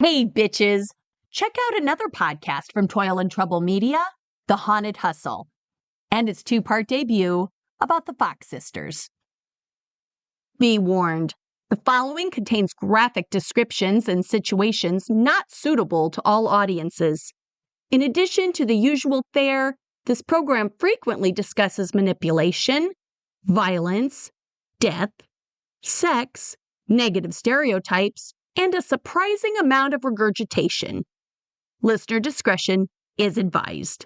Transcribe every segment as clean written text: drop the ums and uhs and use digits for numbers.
Hey, bitches! Check out another podcast from Toil and Trouble Media, The Haunted Hustle, and its two-part debut about the Fox sisters. Be warned, the following contains graphic descriptions and situations not suitable to all audiences. In addition to the usual fare, this program frequently discusses manipulation, violence, death, sex, negative stereotypes, and a surprising amount of regurgitation. Listener discretion is advised.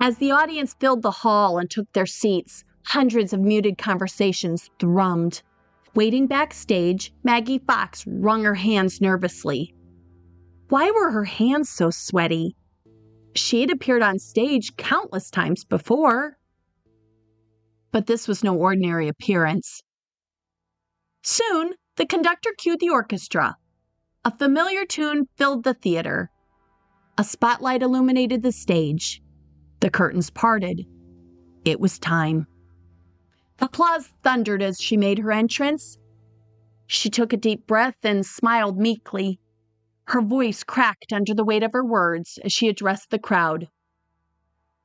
As the audience filled the hall and took their seats, hundreds of muted conversations thrummed. Waiting backstage, Maggie Fox wrung her hands nervously. Why were her hands so sweaty? She had appeared on stage countless times before. But this was no ordinary appearance. Soon, the conductor cued the orchestra. A familiar tune filled the theater. A spotlight illuminated the stage. The curtains parted. It was time. Applause thundered as she made her entrance. She took a deep breath and smiled meekly. Her voice cracked under the weight of her words as she addressed the crowd.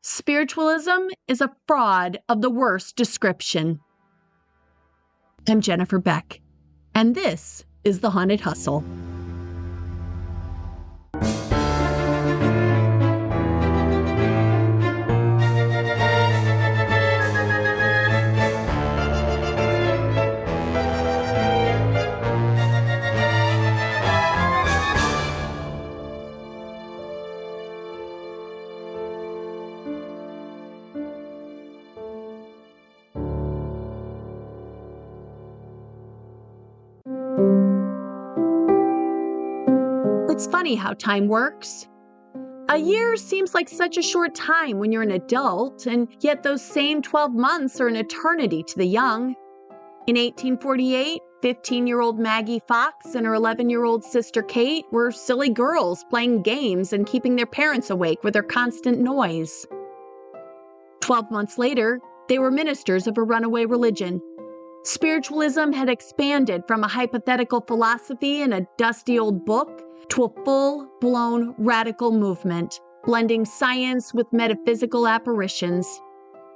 Spiritualism is a fraud of the worst description. I'm Jennifer Beck, and this is The Haunted Hustle. It's funny how time works. A year seems like such a short time when you're an adult, and yet those same 12 months are an eternity to the young. In 1848, 15-year-old Maggie Fox and her 11-year-old sister Kate were silly girls playing games and keeping their parents awake with their constant noise. 12 months later, they were ministers of a runaway religion. Spiritualism had expanded from a hypothetical philosophy in a dusty old book to a full-blown radical movement, blending science with metaphysical apparitions,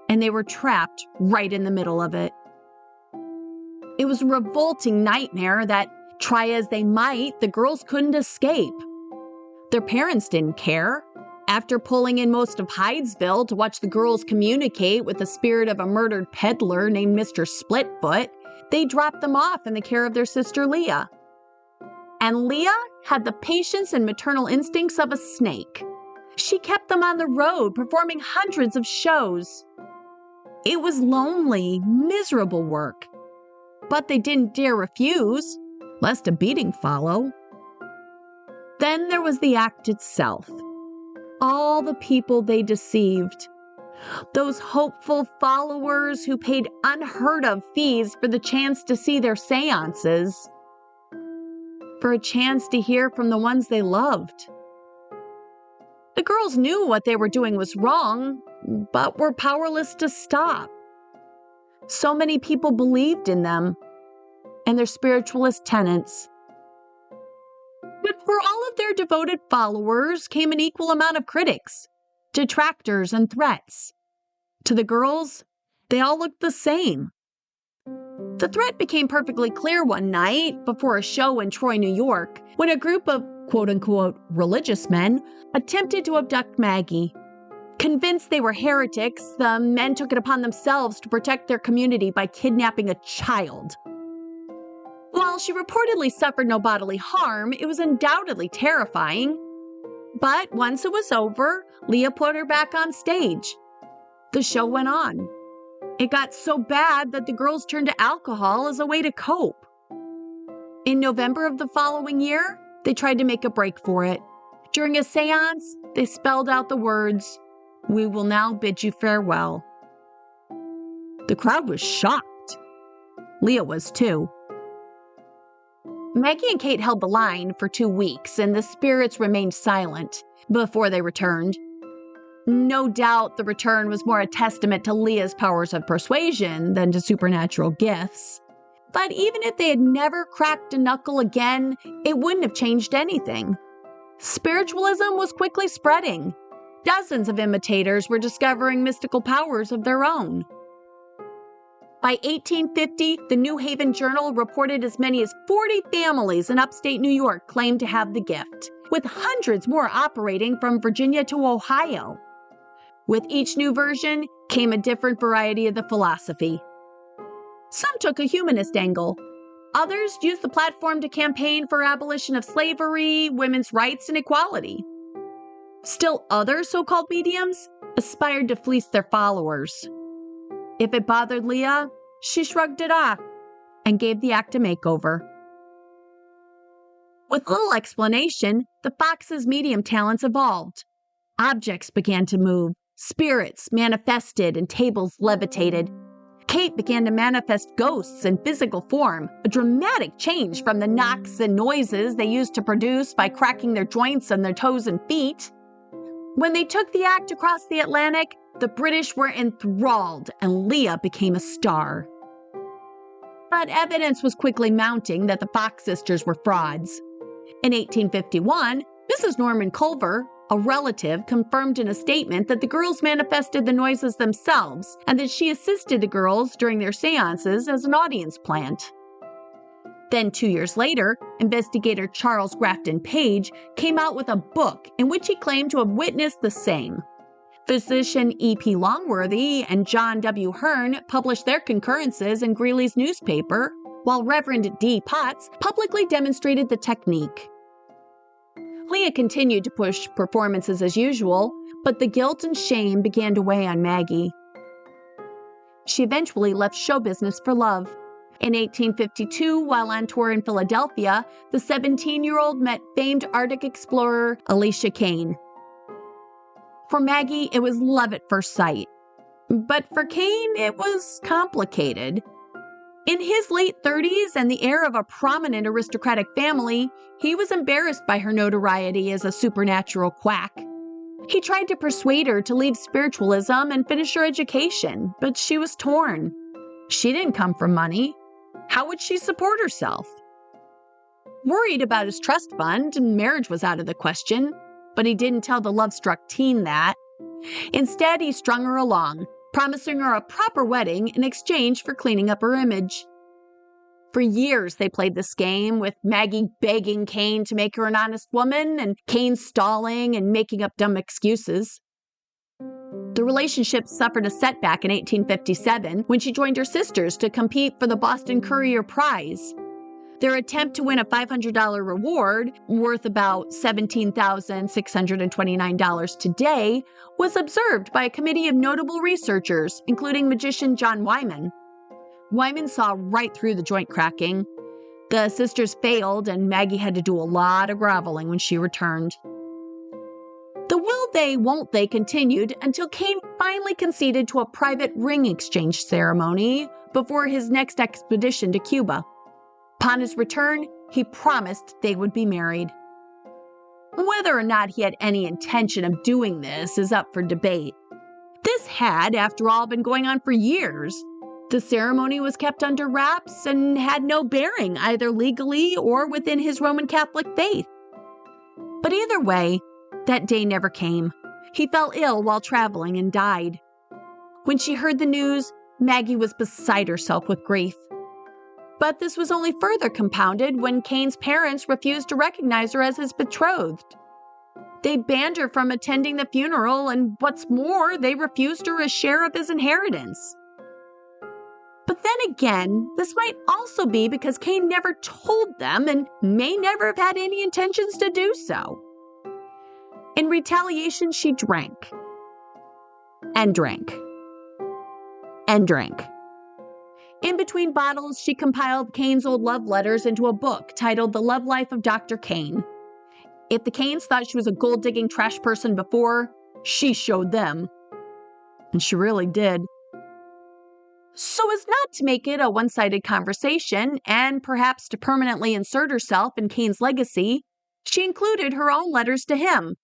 and they were trapped right in the middle of it. It was a revolting nightmare that, try as they might, the girls couldn't escape. Their parents didn't care. After pulling in most of Hydesville to watch the girls communicate with the spirit of a murdered peddler named Mr. Splitfoot, they dropped them off in the care of their sister Leah. And Leah had the patience and maternal instincts of a snake. She kept them on the road, performing hundreds of shows. It was lonely, miserable work. But they didn't dare refuse, lest a beating follow. Then there was the act itself. All the people they deceived. Those hopeful followers who paid unheard of fees for the chance to see their seances. For a chance to hear from the ones they loved. The girls knew what they were doing was wrong, but were powerless to stop. So many people believed in them and their spiritualist tenets. But for all of their devoted followers came an equal amount of critics, detractors, and threats. To the girls, they all looked the same. The threat became perfectly clear one night before a show in Troy, New York, when a group of quote-unquote religious men attempted to abduct Maggie. Convinced they were heretics, the men took it upon themselves to protect their community by kidnapping a child. While she reportedly suffered no bodily harm, it was undoubtedly terrifying. But once it was over, Leah put her back on stage. The show went on. It got so bad that the girls turned to alcohol as a way to cope. In November of the following year, they tried to make a break for it. During a seance, they spelled out the words, "We will now bid you farewell." The crowd was shocked. Leah was too. Maggie and Kate held the line for 2 weeks, and the spirits remained silent before they returned. No doubt the return was more a testament to Leah's powers of persuasion than to supernatural gifts. But even if they had never cracked a knuckle again, it wouldn't have changed anything. Spiritualism was quickly spreading. Dozens of imitators were discovering mystical powers of their own. By 1850, the New Haven Journal reported as many as 40 families in upstate New York claimed to have the gift, with hundreds more operating from Virginia to Ohio. With each new version came a different variety of the philosophy. Some took a humanist angle. Others used the platform to campaign for abolition of slavery, women's rights, and equality. Still other so-called mediums aspired to fleece their followers. If it bothered Leah, she shrugged it off and gave the act a makeover. With little explanation, the Fox's medium talents evolved. Objects began to move, spirits manifested, and tables levitated. Kate began to manifest ghosts in physical form, a dramatic change from the knocks and noises they used to produce by cracking their joints on their toes and feet. When they took the act across the Atlantic, the British were enthralled and Leah became a star. But evidence was quickly mounting that the Fox sisters were frauds. In 1851, Mrs. Norman Culver, a relative, confirmed in a statement that the girls manifested the noises themselves and that she assisted the girls during their seances as an audience plant. Then 2 years later, investigator Charles Grafton Page came out with a book in which he claimed to have witnessed the same. Physician E.P. Longworthy and John W. Hearn published their concurrences in Greeley's newspaper, while Reverend D. Potts publicly demonstrated the technique. Leah continued to push performances as usual, but the guilt and shame began to weigh on Maggie. She eventually left show business for love. In 1852, while on tour in Philadelphia, the 17-year-old met famed Arctic explorer Elisha Kane. For Maggie, it was love at first sight. But for Kane, it was complicated. In his late 30s and the heir of a prominent aristocratic family, he was embarrassed by her notoriety as a supernatural quack. He tried to persuade her to leave spiritualism and finish her education, but she was torn. She didn't come from money. How would she support herself? Worried about his trust fund, marriage was out of the question, but he didn't tell the love-struck teen that. Instead, he strung her along, promising her a proper wedding in exchange for cleaning up her image. For years, they played this game, with Maggie begging Kane to make her an honest woman, and Kane stalling and making up dumb excuses. The relationship suffered a setback in 1857 when she joined her sisters to compete for the Boston Courier Prize. Their attempt to win a $500 reward, worth about $17,629 today, was observed by a committee of notable researchers, including magician John Wyman. Wyman saw right through the joint cracking. The sisters failed, and Maggie had to do a lot of groveling when she returned. The will they, won't they continued until Kane finally conceded to a private ring exchange ceremony before his next expedition to Cuba. Upon his return, he promised they would be married. Whether or not he had any intention of doing this is up for debate. This had, after all, been going on for years. The ceremony was kept under wraps and had no bearing either legally or within his Roman Catholic faith. But either way, that day never came. He fell ill while traveling and died. When she heard the news, Maggie was beside herself with grief. But this was only further compounded when Kane's parents refused to recognize her as his betrothed. They banned her from attending the funeral, and what's more, they refused her a share of his inheritance. But then again, this might also be because Kane never told them and may never have had any intentions to do so. In retaliation, she drank. And drank. And drank. In between bottles, she compiled Kane's old love letters into a book titled The Love Life of Dr. Kane. If the Kanes thought she was a gold-digging trash person before, she showed them. And she really did. So as not to make it a one-sided conversation, and perhaps to permanently insert herself in Kane's legacy, she included her own letters to him,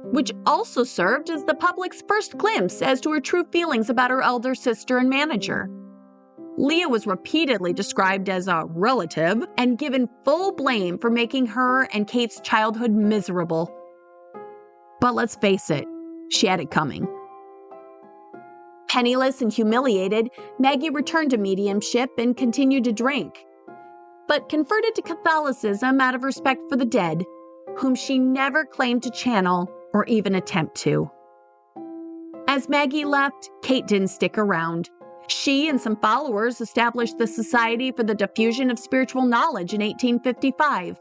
which also served as the public's first glimpse as to her true feelings about her elder sister and manager. Leah was repeatedly described as a relative and given full blame for making her and Kate's childhood miserable. But let's face it, she had it coming. Penniless and humiliated, Maggie returned to mediumship and continued to drink, but converted to Catholicism out of respect for the dead, whom she never claimed to channel or even attempt to. As Maggie left, Kate didn't stick around. She and some followers established the Society for the Diffusion of Spiritual Knowledge in 1855.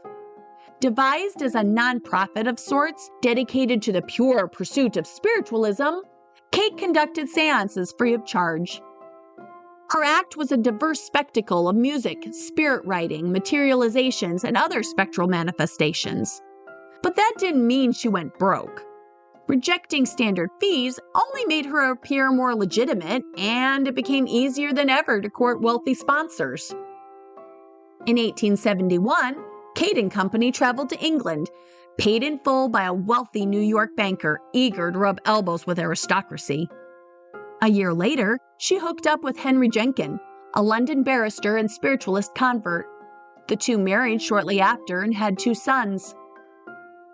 Devised as a nonprofit of sorts dedicated to the pure pursuit of spiritualism, Kate conducted seances free of charge. Her act was a diverse spectacle of music, spirit writing, materializations, and other spectral manifestations. But that didn't mean she went broke. Rejecting standard fees only made her appear more legitimate, and it became easier than ever to court wealthy sponsors. In 1871, Kate and Company traveled to England, paid in full by a wealthy New York banker eager to rub elbows with aristocracy. A year later, she hooked up with Henry Jenkin, a London barrister and spiritualist convert. The two married shortly after and had 2 sons.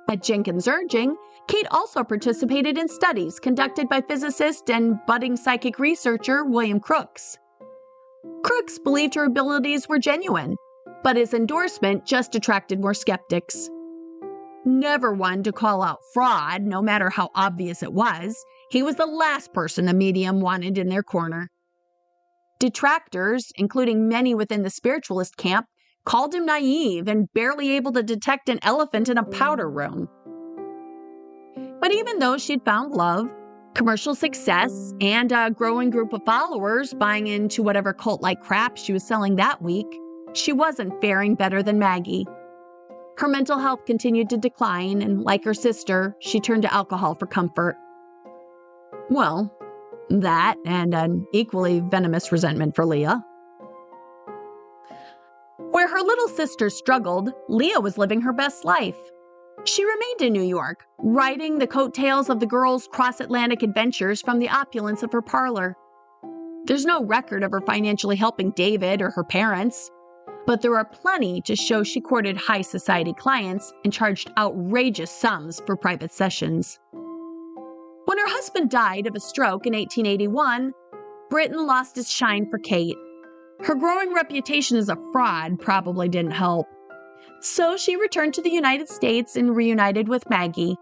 At Jenkin's urging, Kate also participated in studies conducted by physicist and budding psychic researcher William Crookes. Crookes believed her abilities were genuine, but his endorsement just attracted more skeptics. Never one to call out fraud, no matter how obvious it was, he was the last person a medium wanted in their corner. Detractors, including many within the spiritualist camp, called him naive and barely able to detect an elephant in a powder room. But even though she'd found love, commercial success, and a growing group of followers buying into whatever cult-like crap she was selling that week, she wasn't faring better than Maggie. Her mental health continued to decline, and like her sister, she turned to alcohol for comfort. Well, that and an equally venomous resentment for Leah. Where her little sister struggled, Leah was living her best life. She remained in New York, riding the coattails of the girls' cross-Atlantic adventures from the opulence of her parlor. There's no record of her financially helping David or her parents, but there are plenty to show she courted high society clients and charged outrageous sums for private sessions. When her husband died of a stroke in 1881, Britain lost its shine for Kate. Her growing reputation as a fraud probably didn't help. So she returned to the United States and reunited with Maggie.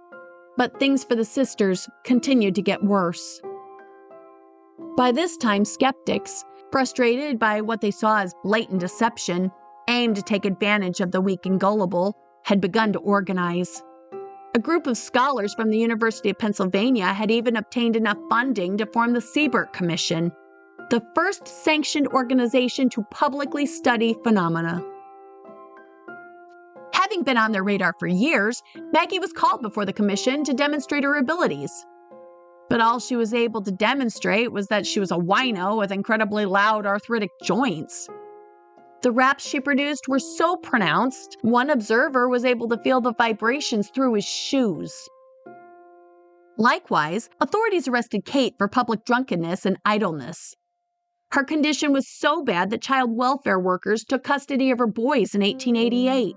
But things for the sisters continued to get worse. By this time, skeptics, frustrated by what they saw as blatant deception, aimed to take advantage of the weak and gullible, had begun to organize. A group of scholars from the University of Pennsylvania had even obtained enough funding to form the Siebert Commission, the first sanctioned organization to publicly study phenomena. Having been on their radar for years, Maggie was called before the commission to demonstrate her abilities. But all she was able to demonstrate was that she was a wino with incredibly loud arthritic joints. The raps she produced were so pronounced, one observer was able to feel the vibrations through his shoes. Likewise, authorities arrested Kate for public drunkenness and idleness. Her condition was so bad that child welfare workers took custody of her boys in 1888.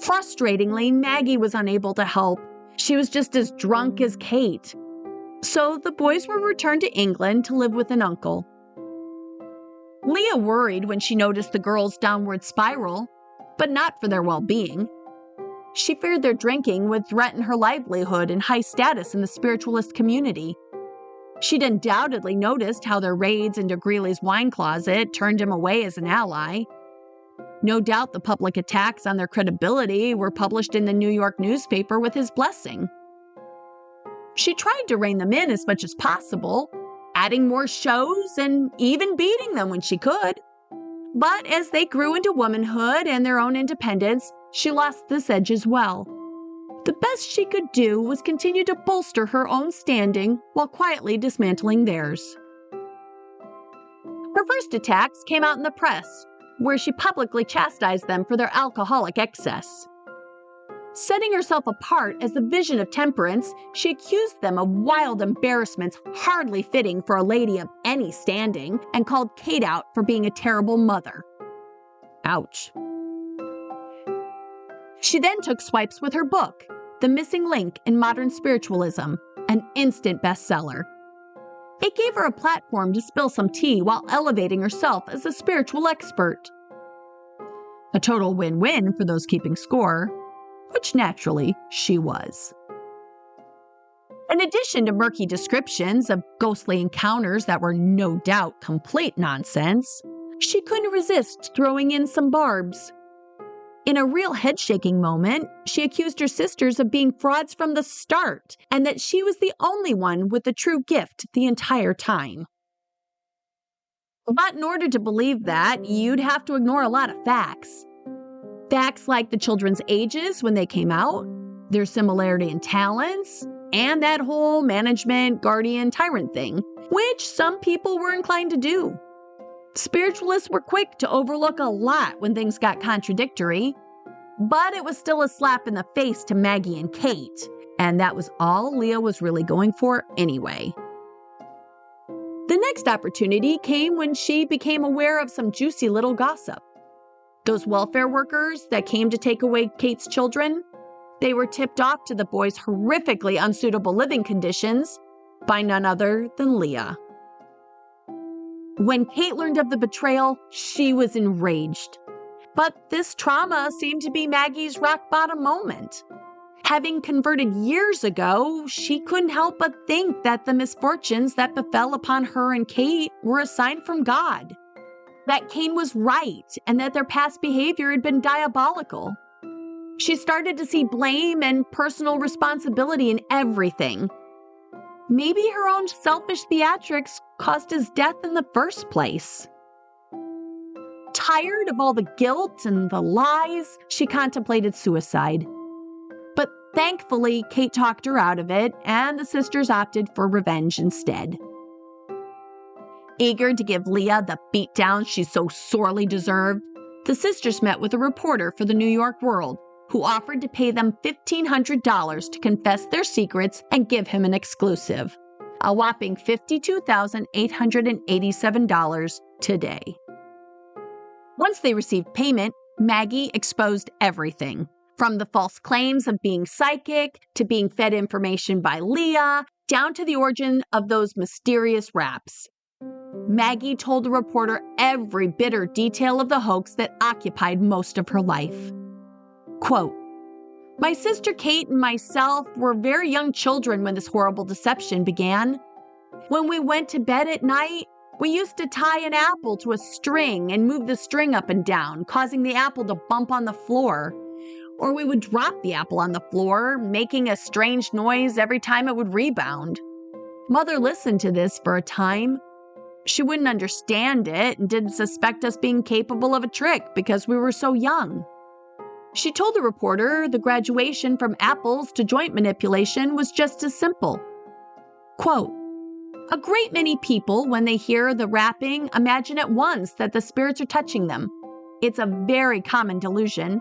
Frustratingly, Maggie was unable to help. She was just as drunk as Kate. So the boys were returned to England to live with an uncle. Leah worried when she noticed the girls' downward spiral, but not for their well-being. She feared their drinking would threaten her livelihood and high status in the spiritualist community. She'd undoubtedly noticed how their raids into Greeley's wine closet turned him away as an ally. No doubt the public attacks on their credibility were published in the New York newspaper with his blessing. She tried to rein them in as much as possible, adding more shows and even beating them when she could. But as they grew into womanhood and their own independence, she lost this edge as well. The best she could do was continue to bolster her own standing while quietly dismantling theirs. Her first attacks came out in the press, where she publicly chastised them for their alcoholic excess. Setting herself apart as the vision of temperance, she accused them of wild embarrassments hardly fitting for a lady of any standing and called Kate out for being a terrible mother. Ouch. She then took swipes with her book, The Missing Link in Modern Spiritualism, an instant bestseller. It gave her a platform to spill some tea while elevating herself as a spiritual expert. A total win-win for those keeping score, which naturally she was. In addition to murky descriptions of ghostly encounters that were no doubt complete nonsense, she couldn't resist throwing in some barbs. In a real head-shaking moment, she accused her sisters of being frauds from the start and that she was the only one with the true gift the entire time. But in order to believe that, you'd have to ignore a lot of facts. Facts like the children's ages when they came out, their similarity in talents, and that whole management, guardian, tyrant thing, which some people were inclined to do. Spiritualists were quick to overlook a lot when things got contradictory, but it was still a slap in the face to Maggie and Kate, and that was all Leah was really going for anyway. The next opportunity came when she became aware of some juicy little gossip. Those welfare workers that came to take away Kate's children, they were tipped off to the boys' horrifically unsuitable living conditions by none other than Leah. When Kate learned of the betrayal, she was enraged. But this trauma seemed to be Maggie's rock-bottom moment. Having converted years ago, she couldn't help but think that the misfortunes that befell upon her and Kate were a sign from God. That Cain was right and that their past behavior had been diabolical. She started to see blame and personal responsibility in everything. Maybe her own selfish theatrics caused his death in the first place. Tired of all the guilt and the lies, she contemplated suicide. But thankfully, Kate talked her out of it, and the sisters opted for revenge instead. Eager to give Leah the beatdown she so sorely deserved, the sisters met with a reporter for the New York World, who offered to pay them $1,500 to confess their secrets and give him an exclusive, a whopping $52,887 today. Once they received payment, Maggie exposed everything, from the false claims of being psychic to being fed information by Leah, down to the origin of those mysterious raps. Maggie told the reporter every bitter detail of the hoax that occupied most of her life. Quote, "My sister Kate and myself were very young children when this horrible deception began. When we went to bed at night, we used to tie an apple to a string and move the string up and down, causing the apple to bump on the floor. Or we would drop the apple on the floor, making a strange noise every time it would rebound. Mother listened to this for a time. She wouldn't understand it and didn't suspect us being capable of a trick because we were so young. She told the reporter the graduation from apples to joint manipulation was just as simple. Quote, "A great many people, when they hear the rapping, imagine at once that the spirits are touching them. It's a very common delusion.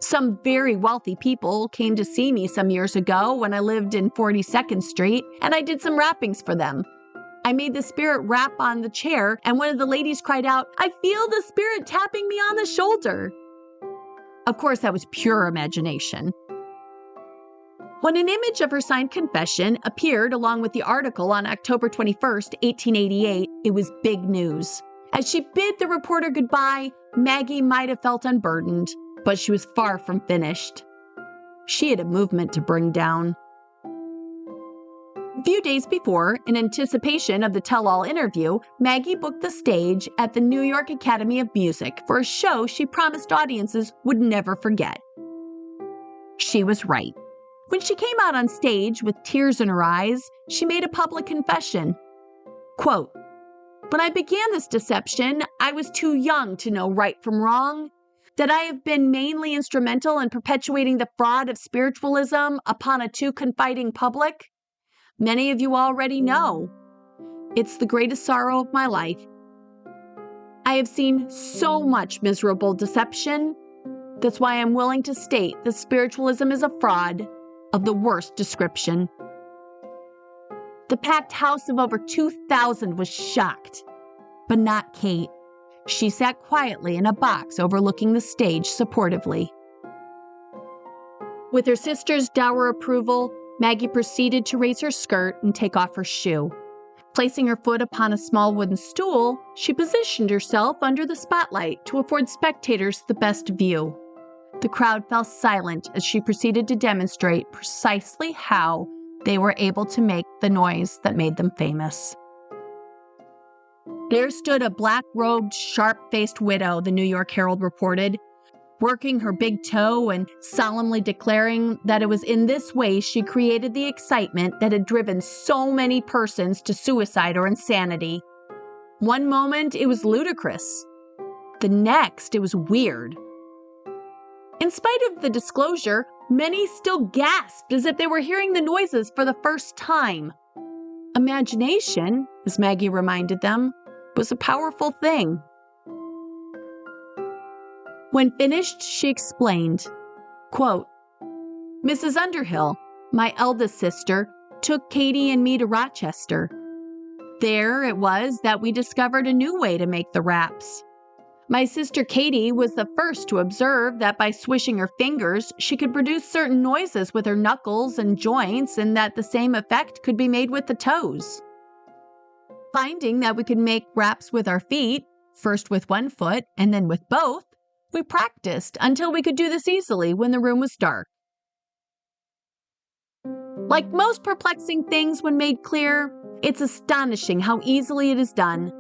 Some very wealthy people came to see me some years ago when I lived in 42nd Street, and I did some rappings for them. I made the spirit rap on the chair, and one of the ladies cried out, 'I feel the spirit tapping me on the shoulder.' Of course, that was pure imagination." When an image of her signed confession appeared along with the article on October 21st, 1888, it was big news. As she bid the reporter goodbye, Maggie might have felt unburdened, but she was far from finished. She had a movement to bring down. A few days before, in anticipation of the tell-all interview, Maggie booked the stage at the New York Academy of Music for a show she promised audiences would never forget. She was right. When she came out on stage with tears in her eyes, she made a public confession. Quote, "When I began this deception, I was too young to know right from wrong. That I have been mainly instrumental in perpetuating the fraud of spiritualism upon a too confiding public. Many of you already know. It's the greatest sorrow of my life. I have seen so much miserable deception. That's why I'm willing to state that spiritualism is a fraud of the worst description. The packed house of over 2,000 was shocked, but not Kate. She sat quietly in a box overlooking the stage supportively. With her sister's dour approval, Maggie proceeded to raise her skirt and take off her shoe. Placing her foot upon a small wooden stool, she positioned herself under the spotlight to afford spectators the best view. The crowd fell silent as she proceeded to demonstrate precisely how they were able to make the noise that made them famous. There stood a black-robed, sharp-faced widow, the New York Herald reported, working her big toe and solemnly declaring that it was in this way she created the excitement that had driven so many persons to suicide or insanity. One moment, it was ludicrous. The next, it was weird. In spite of the disclosure, many still gasped as if they were hearing the noises for the first time. Imagination, as Maggie reminded them, was a powerful thing. When finished, she explained, quote, Mrs. Underhill, my eldest sister, took Katie and me to Rochester. There it was that we discovered a new way to make the raps. My sister Katie was the first to observe that by swishing her fingers, she could produce certain noises with her knuckles and joints, and that the same effect could be made with the toes. Finding that we could make raps with our feet, first with one foot and then with both, we practiced until we could do this easily when the room was dark. Like most perplexing things when made clear, it's astonishing how easily it is done.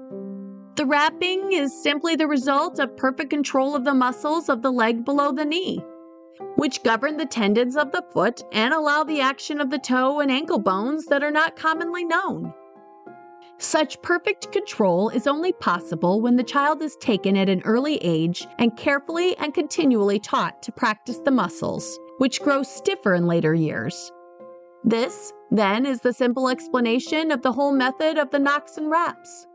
The rapping is simply the result of perfect control of the muscles of the leg below the knee, which govern the tendons of the foot and allow the action of the toe and ankle bones that are not commonly known. Such perfect control is only possible when the child is taken at an early age and carefully and continually taught to practice the muscles, which grow stiffer in later years. This, then, is the simple explanation of the whole method of the knocks and raps.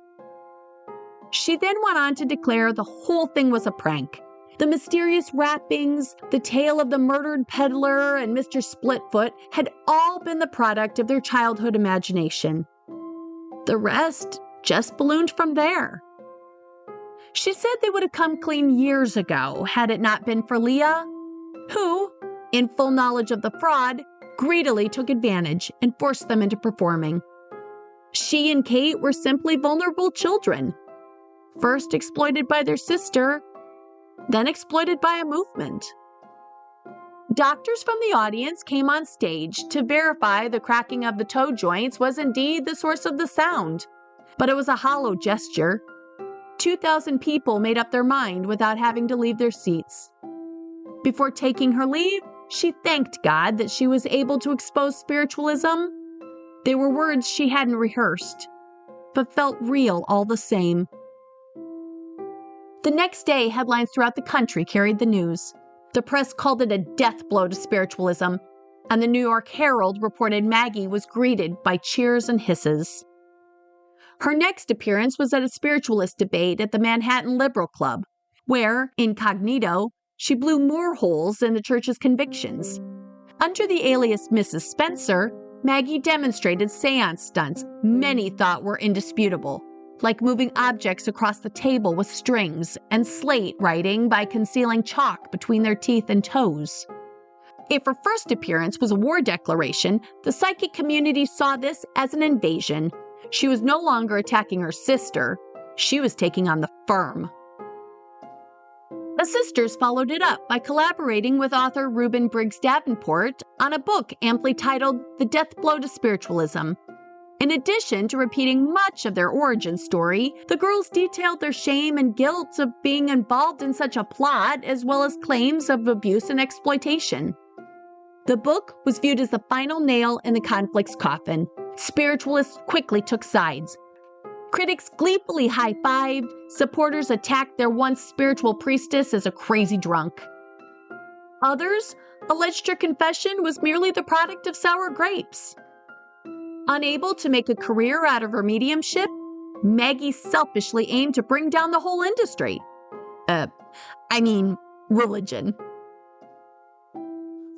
She then went on to declare the whole thing was a prank. The mysterious rappings, the tale of the murdered peddler, and Mr. Splitfoot had all been the product of their childhood imagination. The rest just ballooned from there. She said they would have come clean years ago had it not been for Leah, who, in full knowledge of the fraud, greedily took advantage and forced them into performing. She and Kate were simply vulnerable children, first exploited by their sister, then exploited by a movement. Doctors from the audience came on stage to verify the cracking of the toe joints was indeed the source of the sound, but it was a hollow gesture. 2,000 people made up their mind without having to leave their seats. Before taking her leave, she thanked God that she was able to expose spiritualism. They were words she hadn't rehearsed, but felt real all the same. The next day, headlines throughout the country carried the news. The press called it a death blow to spiritualism, and the New York Herald reported Maggie was greeted by cheers and hisses. Her next appearance was at a spiritualist debate at the Manhattan Liberal Club, where, incognito, she blew more holes in the church's convictions. Under the alias Mrs. Spencer, Maggie demonstrated seance stunts many thought were indisputable, like moving objects across the table with strings and slate writing by concealing chalk between their teeth and toes. If her first appearance was a war declaration, the psychic community saw this as an invasion. She was no longer attacking her sister. She was taking on the firm. The sisters followed it up by collaborating with author Reuben Briggs Davenport on a book amply titled The Death Blow to Spiritualism. In addition to repeating much of their origin story, the girls detailed their shame and guilt of being involved in such a plot, as well as claims of abuse and exploitation. The book was viewed as the final nail in the conflict's coffin. Spiritualists quickly took sides. Critics gleefully high-fived, supporters attacked their once spiritual priestess as a crazy drunk. Others alleged her confession was merely the product of sour grapes. Unable to make a career out of her mediumship, Maggie selfishly aimed to bring down the whole industry. Religion.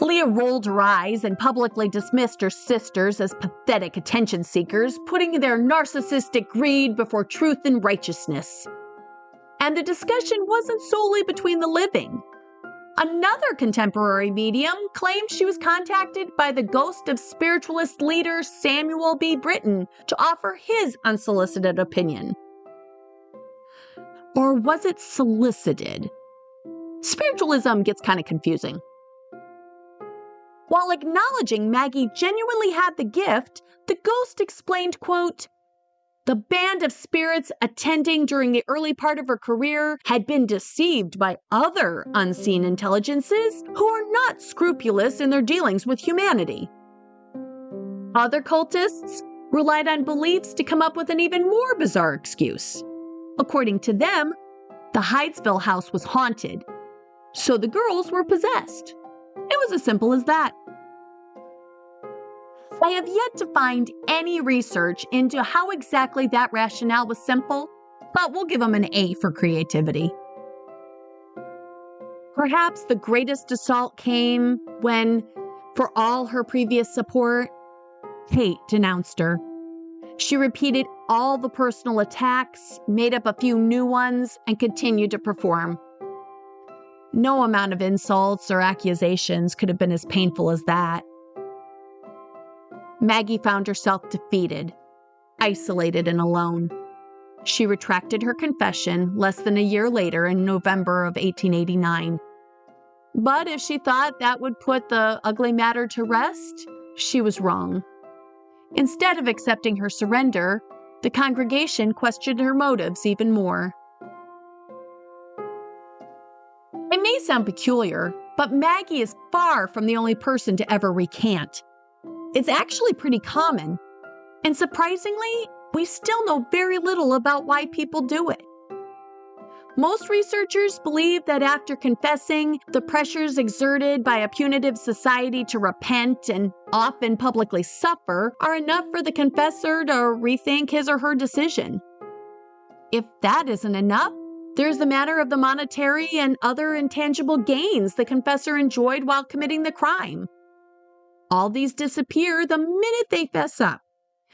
Leah rolled her eyes and publicly dismissed her sisters as pathetic attention seekers, putting their narcissistic greed before truth and righteousness. And the discussion wasn't solely between the living. Another contemporary medium claimed she was contacted by the ghost of spiritualist leader Samuel B. Britton to offer his unsolicited opinion. Or was it solicited? Spiritualism gets kind of confusing. While acknowledging Maggie genuinely had the gift, the ghost explained, quote, "The band of spirits attending during the early part of her career had been deceived by other unseen intelligences who are not scrupulous in their dealings with humanity. Other cultists relied on beliefs to come up with an even more bizarre excuse. According to them, the Hydesville house was haunted, so the girls were possessed. It was as simple as that." I have yet to find any research into how exactly that rationale was simple, but we'll give them an A for creativity. Perhaps the greatest assault came when, for all her previous support, Kate denounced her. She repeated all the personal attacks, made up a few new ones, and continued to perform. No amount of insults or accusations could have been as painful as that. Maggie found herself defeated, isolated and alone. She retracted her confession less than a year later in November of 1889. But if she thought that would put the ugly matter to rest, she was wrong. Instead of accepting her surrender, the congregation questioned her motives even more. It may sound peculiar, but Maggie is far from the only person to ever recant. It's actually pretty common, and surprisingly, we still know very little about why people do it. Most researchers believe that after confessing, the pressures exerted by a punitive society to repent and often publicly suffer are enough for the confessor to rethink his or her decision. If that isn't enough, there's the matter of the monetary and other intangible gains the confessor enjoyed while committing the crime. All these disappear the minute they fess up.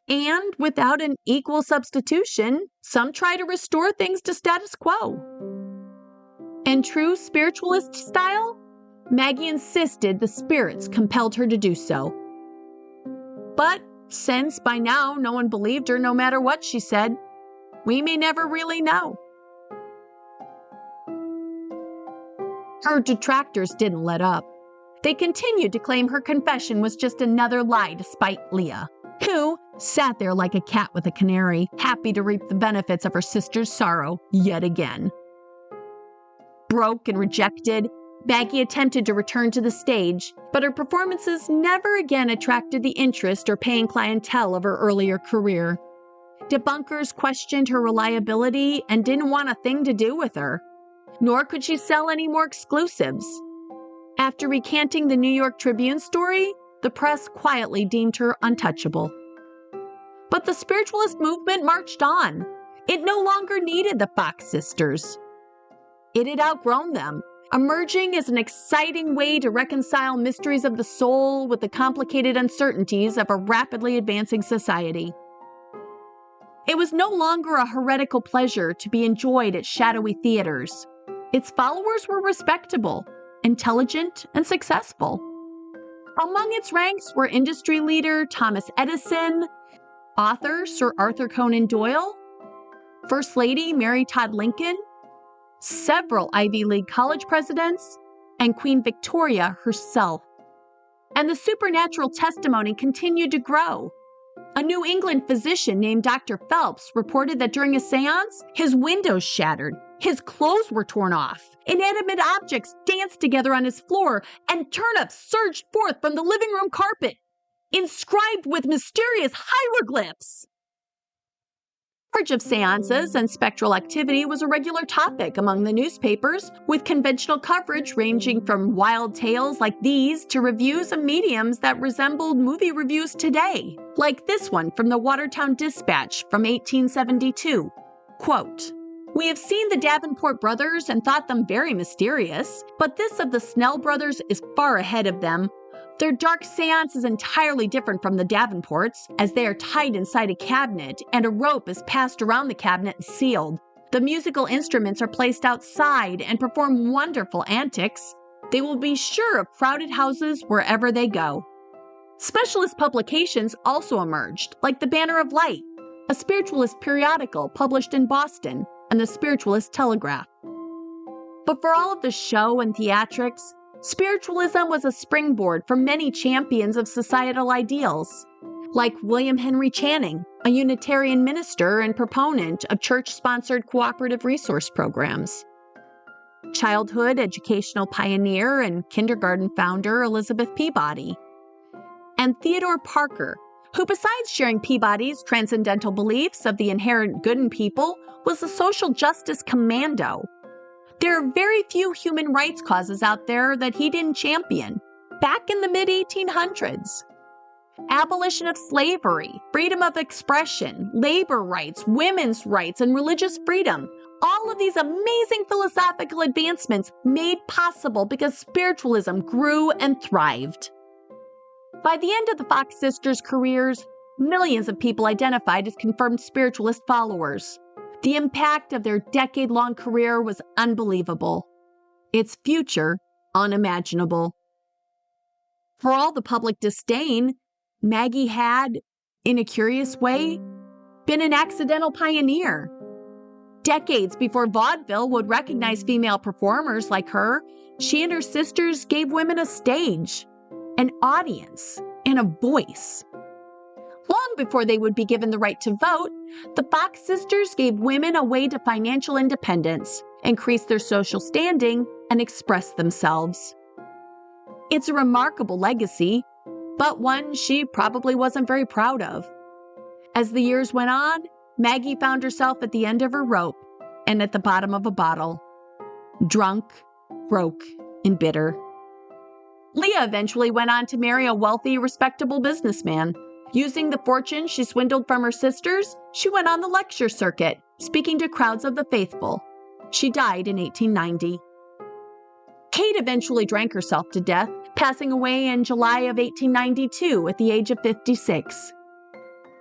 And without an equal substitution, some try to restore things to status quo. In true spiritualist style, Maggie insisted the spirits compelled her to do so. But since by now no one believed her no matter what she said, we may never really know. Her detractors didn't let up. They continued to claim her confession was just another lie to spite Leah, who sat there like a cat with a canary, happy to reap the benefits of her sister's sorrow yet again. Broke and rejected, Maggie attempted to return to the stage, but her performances never again attracted the interest or paying clientele of her earlier career. Debunkers questioned her reliability and didn't want a thing to do with her, nor could she sell any more exclusives. After recanting the New York Tribune story, the press quietly deemed her untouchable. But the spiritualist movement marched on. It no longer needed the Fox sisters. It had outgrown them, emerging as an exciting way to reconcile mysteries of the soul with the complicated uncertainties of a rapidly advancing society. It was no longer a heretical pleasure to be enjoyed at shadowy theaters. Its followers were respectable, intelligent, and successful. Among its ranks were industry leader Thomas Edison, author Sir Arthur Conan Doyle, First Lady Mary Todd Lincoln, several Ivy League college presidents, and Queen Victoria herself. And the supernatural testimony continued to grow. A New England physician named Dr. Phelps reported that during a seance, his windows shattered, his clothes were torn off, inanimate objects danced together on his floor, and turnips surged forth from the living room carpet, inscribed with mysterious hieroglyphs. Coverage of seances and spectral activity was a regular topic among the newspapers, with conventional coverage ranging from wild tales like these to reviews of mediums that resembled movie reviews today, like this one from the Watertown Dispatch from 1872. Quote, We have seen the Davenport brothers and thought them very mysterious, but this of the Snell brothers is far ahead of them. Their dark seance is entirely different from the Davenports, as they are tied inside a cabinet and a rope is passed around the cabinet and sealed. The musical instruments are placed outside and perform wonderful antics. They will be sure of crowded houses wherever they go. Specialist publications also emerged, like the Banner of Light, a spiritualist periodical published in Boston, and the Spiritualist Telegraph. But for all of the show and theatrics, spiritualism was a springboard for many champions of societal ideals, like William Henry Channing, a Unitarian minister and proponent of church-sponsored cooperative resource programs. Childhood educational pioneer and kindergarten founder Elizabeth Peabody. And Theodore Parker, who besides sharing Peabody's transcendental beliefs of the inherent good in people, was a social justice commando. There are very few human rights causes out there that he didn't champion, back in the mid-1800s. Abolition of slavery, freedom of expression, labor rights, women's rights, and religious freedom. All of these amazing philosophical advancements made possible because spiritualism grew and thrived. By the end of the Fox sisters' careers, millions of people identified as confirmed spiritualist followers. The impact of their decade-long career was unbelievable. Its future, unimaginable. For all the public disdain, Maggie had, in a curious way, been an accidental pioneer. Decades before vaudeville would recognize female performers like her, she and her sisters gave women a stage, an audience, and a voice. Long before they would be given the right to vote, the Fox sisters gave women a way to financial independence, increase their social standing, and express themselves. It's a remarkable legacy, but one she probably wasn't very proud of. As the years went on, Maggie found herself at the end of her rope and at the bottom of a bottle, drunk, broke, and bitter. Leah eventually went on to marry a wealthy, respectable businessman. Using the fortune she swindled from her sisters, she went on the lecture circuit, speaking to crowds of the faithful. She died in 1890. Kate eventually drank herself to death, passing away in July of 1892 at the age of 56.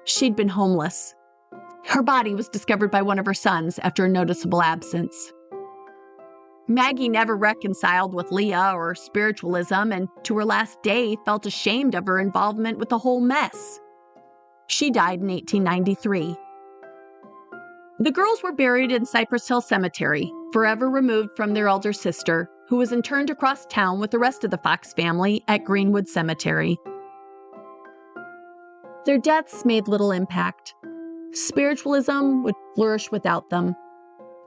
She'd been homeless. Her body was discovered by one of her sons after a noticeable absence. Maggie never reconciled with Leah or spiritualism, and to her last day felt ashamed of her involvement with the whole mess. She died in 1893. The girls were buried in Cypress Hill Cemetery, forever removed from their elder sister, who was interned across town with the rest of the Fox family at Greenwood Cemetery. Their deaths made little impact. Spiritualism would flourish without them.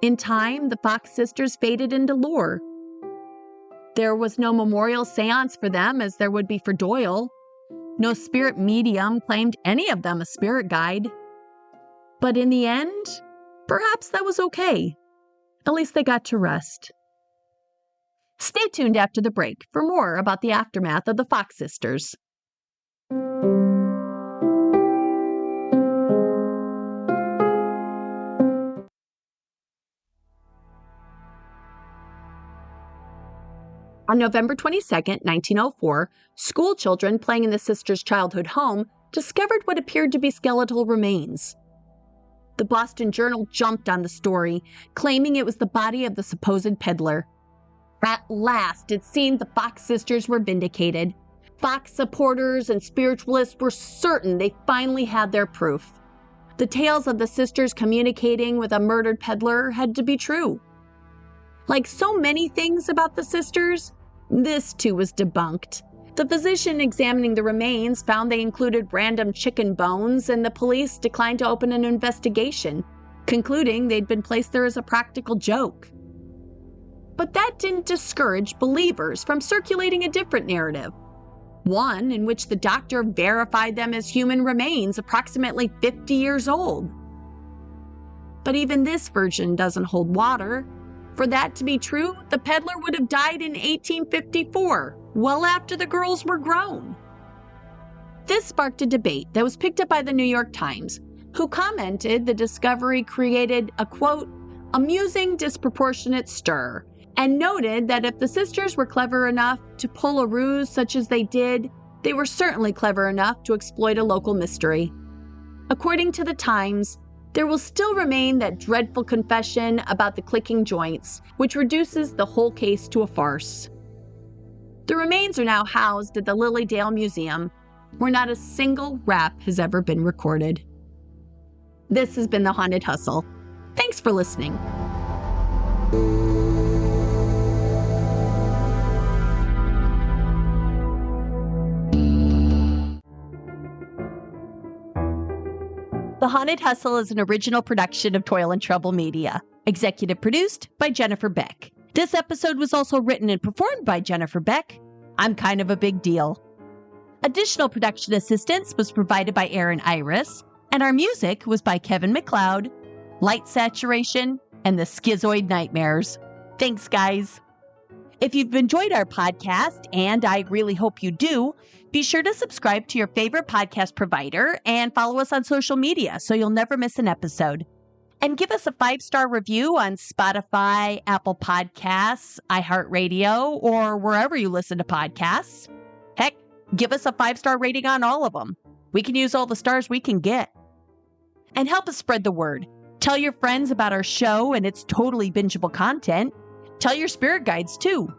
In time, the Fox sisters faded into lore. There was no memorial seance for them as there would be for Doyle. No spirit medium claimed any of them a spirit guide. But in the end, perhaps that was okay. At least they got to rest. Stay tuned after the break for more about the aftermath of the Fox sisters. On November 22, 1904, school children playing in the sisters' childhood home discovered what appeared to be skeletal remains. The Boston Journal jumped on the story, claiming it was the body of the supposed peddler. At last, it seemed the Fox sisters were vindicated. Fox supporters and spiritualists were certain they finally had their proof. The tales of the sisters communicating with a murdered peddler had to be true. Like so many things about the sisters, this too was debunked. The physician examining the remains found they included random chicken bones, and the police declined to open an investigation, concluding they'd been placed there as a practical joke. But that didn't discourage believers from circulating a different narrative, one in which the doctor verified them as human remains approximately 50 years old. But even this version doesn't hold water. For that to be true, the peddler would have died in 1854, well after the girls were grown. This sparked a debate that was picked up by the New York Times, who commented the discovery created a, quote, amusing disproportionate stir, and noted that if the sisters were clever enough to pull a ruse such as they did, they were certainly clever enough to exploit a local mystery. According to the Times, there will still remain that dreadful confession about the clicking joints, which reduces the whole case to a farce. The remains are now housed at the Lilydale Museum, where not a single rap has ever been recorded. This has been The Haunted Hustle. Thanks for listening. The Haunted Hustle is an original production of Toil and Trouble Media, executive produced by Jennifer Beck. This episode was also written and performed by Jennifer Beck. I'm kind of a big deal. Additional production assistance was provided by Aaron Iris, and our music was by Kevin MacLeod, Light Saturation, and the Schizoid Nightmares. Thanks, guys. If you've enjoyed our podcast, and I really hope you do, be sure to subscribe to your favorite podcast provider and follow us on social media so you'll never miss an episode. And give us a 5-star review on Spotify, Apple Podcasts, iHeartRadio, or wherever you listen to podcasts. Heck, give us a 5-star rating on all of them. We can use all the stars we can get. And help us spread the word. Tell your friends about our show and its totally bingeable content. Tell your spirit guides, too.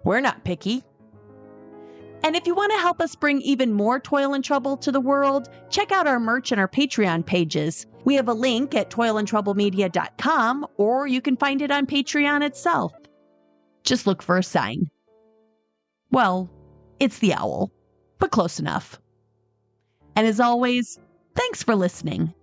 We're not picky. And if you want to help us bring even more Toil and Trouble to the world, check out our merch and our Patreon pages. We have a link at toilandtroublemedia.com, or you can find it on Patreon itself. Just look for a sign. Well, it's the owl, but close enough. And as always, thanks for listening.